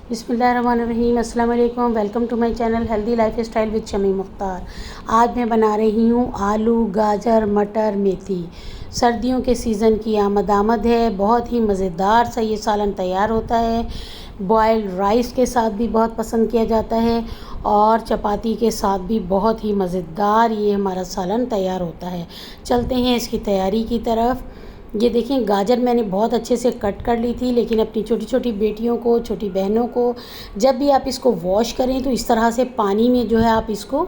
बिस्मिल्लाहिर्रहमानिर्रहीम, अस्सलाम वालेकुम। Welcome to my channel healthy life style with Shami Mukhtar. आज मैं बना रही हूँ आलू, गाजर, मटर, मेथी। सर्दियों के सीज़न की आमद है। बहुत ही मज़ेदार सा ये सालन तैयार होता है। बॉयल्ड राइस के साथ भी बहुत पसंद किया जाता है और चपाती के साथ भी बहुत ही मज़ेदार ये हमारा सालन तैयार होता है। चलते हैं इसकी तैयारी की तरफ। ये देखें, गाजर मैंने बहुत अच्छे से कट कर ली थी, लेकिन अपनी छोटी छोटी बेटियों को, छोटी बहनों को जब भी आप इसको वॉश करें तो इस तरह से पानी में जो है आप इसको,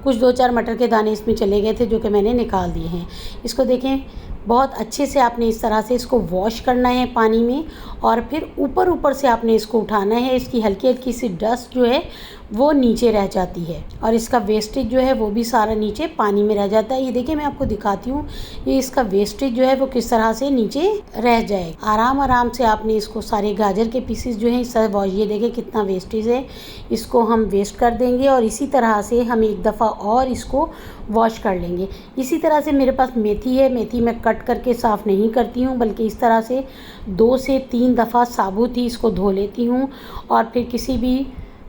कुछ 2-4 मटर के दाने इसमें चले गए थे जो कि मैंने निकाल दिए हैं। इसको देखें, बहुत अच्छे से आपने इस तरह से इसको वॉश करना है पानी में और फिर ऊपर ऊपर से आपने इसको उठाना है। इसकी हल्की हल्की सी डस्ट जो है वो नीचे रह जाती है और इसका वेस्टेज जो है वो भी सारा नीचे पानी में रह जाता है। ये देखिए, मैं आपको दिखाती हूँ ये इसका वेस्टेज जो है वो किस तरह से नीचे रह जाए। आराम आराम से आपने इसको, सारे गाजर के पीसेस जो हैं इस तरह वॉश, ये देखें कितना वेस्टेज है, इसको हम वेस्ट कर देंगे और इसी तरह से हम एक दफ़ा और इसको वॉश कर लेंगे। इसी तरह से मेरे पास मेथी है। मेथी मैं कट करके साफ़ नहीं करती हूँ, बल्कि इस तरह से 2 से 3 दफ़ा साबुत ही इसको धो लेती हूँ और फिर किसी भी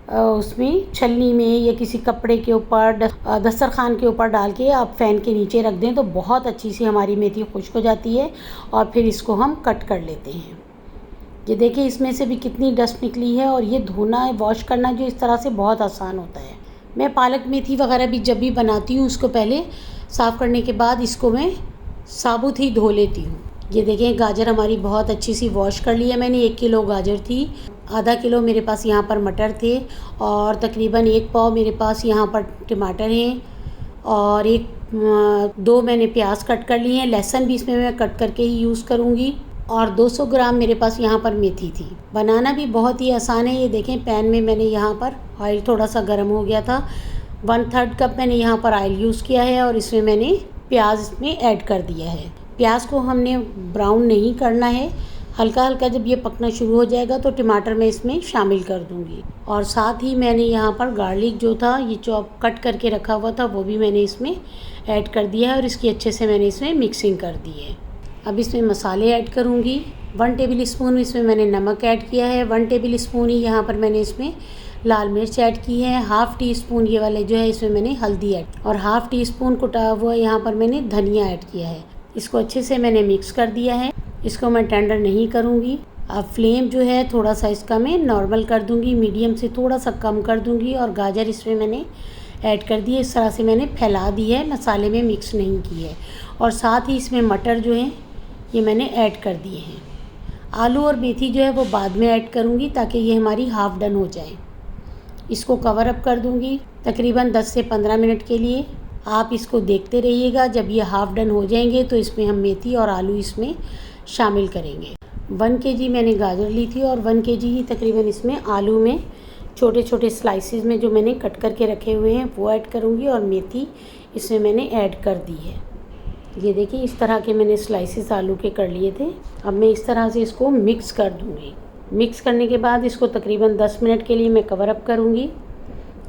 उसमें छलनी में या किसी कपड़े के ऊपर, दस्तरखान के ऊपर डाल के आप फ़ैन के नीचे रख दें तो बहुत अच्छी सी हमारी मेथी खुश्क हो जाती है और फिर इसको हम कट कर लेते हैं। ये देखिए, इसमें से भी कितनी डस्ट निकली है और ये धोना, वॉश करना जो इस तरह से बहुत आसान होता है। मैं पालक मेथी वगैरह भी जब भी बनाती हूँ उसको पहले साफ़ करने के बाद इसको मैं साबुत ही धो लेती हूँ। ये देखें, गाजर हमारी बहुत अच्छी सी वॉश कर ली है मैंने। 1 किलो गाजर थी, आधा किलो मेरे पास यहाँ पर मटर थे और तकरीबन 1 पाव मेरे पास यहाँ पर टमाटर हैं और 2 मैंने प्याज कट कर लिए हैं। लहसुन भी इसमें मैं कट करके ही यूज़ करूँगी और 200 ग्राम मेरे पास यहाँ पर मेथी थी। बनाना भी बहुत ही आसान है। ये देखें, पैन में मैंने यहाँ पर ऑयल थोड़ा सा गर्म हो गया था। 1/3 कप मैंने यहाँ पर ऑयल यूज़ किया है और इसमें मैंने प्याज में ऐड कर दिया है। प्याज को हमने ब्राउन नहीं करना है, हल्का हल्का जब ये पकना शुरू हो जाएगा तो टमाटर मैं इसमें शामिल कर दूंगी। और साथ ही मैंने यहाँ पर गार्लिक जो था, ये चॉप कट करके रखा हुआ था, वो भी मैंने इसमें ऐड कर दिया है और इसकी अच्छे से मैंने इसमें मिक्सिंग कर दी है। अब इसमें मसाले ऐड करूँगी। 1 टेबल स्पून इसमें मैंने नमक ऐड किया है। 1 टेबल स्पून ही यहाँ पर मैंने इसमें लाल मिर्च ऐड की है। हाफ़ टी स्पून ये वाले जो है इसमें मैंने हल्दी ऐड और हाफ़ टी स्पून कुटा हुआ यहाँ पर मैंने धनिया ऐड किया है। इसको अच्छे से मैंने मिक्स कर दिया है। इसको मैं टेंडर नहीं करूँगी। अब फ्लेम जो है थोड़ा सा इसका मैं नॉर्मल कर दूँगी, मीडियम से थोड़ा सा कम कर दूँगी और गाजर इसमें मैंने ऐड कर दी है। इस तरह से मैंने फैला दी है, मसाले में मिक्स नहीं की है। और साथ ही इसमें मटर जो हैं ये मैंने ऐड कर दिए हैं। आलू और मेथी जो है वो बाद में ऐड करूँगी ताकि ये हमारी हाफ़ डन हो जाए। इसको कवर अप कर दूँगी तकरीबन 10 से 15 मिनट के लिए। आप इसको देखते रहिएगा। जब ये हाफ़ डन हो जाएंगे तो इसमें हम मेथी और आलू इसमें शामिल करेंगे। 1 केजी मैंने गाजर ली थी और 1 केजी ही तकरीबन इसमें आलू में छोटे छोटे स्लाइसेस में जो मैंने कट करके रखे हुए हैं वो ऐड करूँगी और मेथी इसमें मैंने ऐड कर दी है। ये देखिए, इस तरह के मैंने स्लाइसेस आलू के कर लिए थे। अब मैं इस तरह से इसको मिक्स कर दूँगी। मिक्स करने के बाद इसको तकरीबन 10 मिनट के लिए मैं कवर अप करूँगी।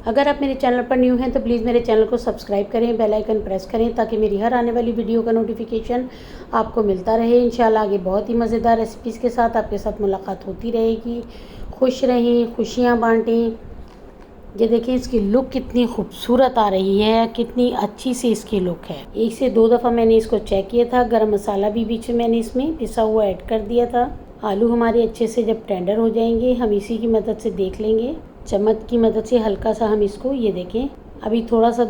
अगर आप मेरे चैनल पर न्यू हैं तो प्लीज़ मेरे चैनल को सब्सक्राइब करें, बेल आइकन प्रेस करें ताकि मेरी हर आने वाली वीडियो का नोटिफिकेशन आपको मिलता रहे। इंशाल्लाह आगे बहुत ही मज़ेदार रेसिपीज़ के साथ आपके साथ मुलाकात होती रहेगी। खुश रहें, खुशियाँ बांटें। ये देखिए, इसकी लुक कितनी खूबसूरत आ रही है, कितनी अच्छी सी इसकी लुक है। 1 से 2 दफ़ा मैंने इसको चेक किया था। गरम मसाला भी बीच में मैंने इसमें पिसा हुआ ऐड कर दिया था। आलू हमारे अच्छे से जब टेंडर हो जाएंगे हम इसी की मदद से देख लेंगे, चम्मच की मदद से हल्का सा हम इसको, ये देखें, अभी थोड़ा सा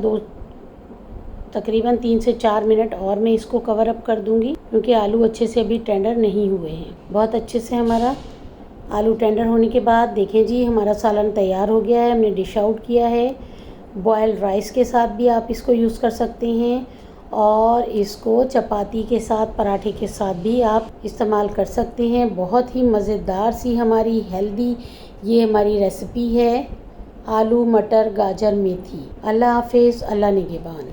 तकरीबन 3 से 4 मिनट और मैं इसको कवर अप कर दूंगी क्योंकि आलू अच्छे से अभी टेंडर नहीं हुए हैं। बहुत अच्छे से हमारा आलू टेंडर होने के बाद देखें जी, हमारा सालन तैयार हो गया है। हमने डिश आउट किया है। बॉयल्ड राइस के साथ भी आप इसको यूज़ कर सकते हैं और इसको चपाती के साथ, पराठे के साथ भी आप इस्तेमाल कर सकते हैं। बहुत ही मज़ेदार सी हमारी हेल्दी ये हमारी रेसिपी है, आलू, मटर, गाजर, मेथी। अल्लाह हाफ़िज़, अल्लाह निगहबान।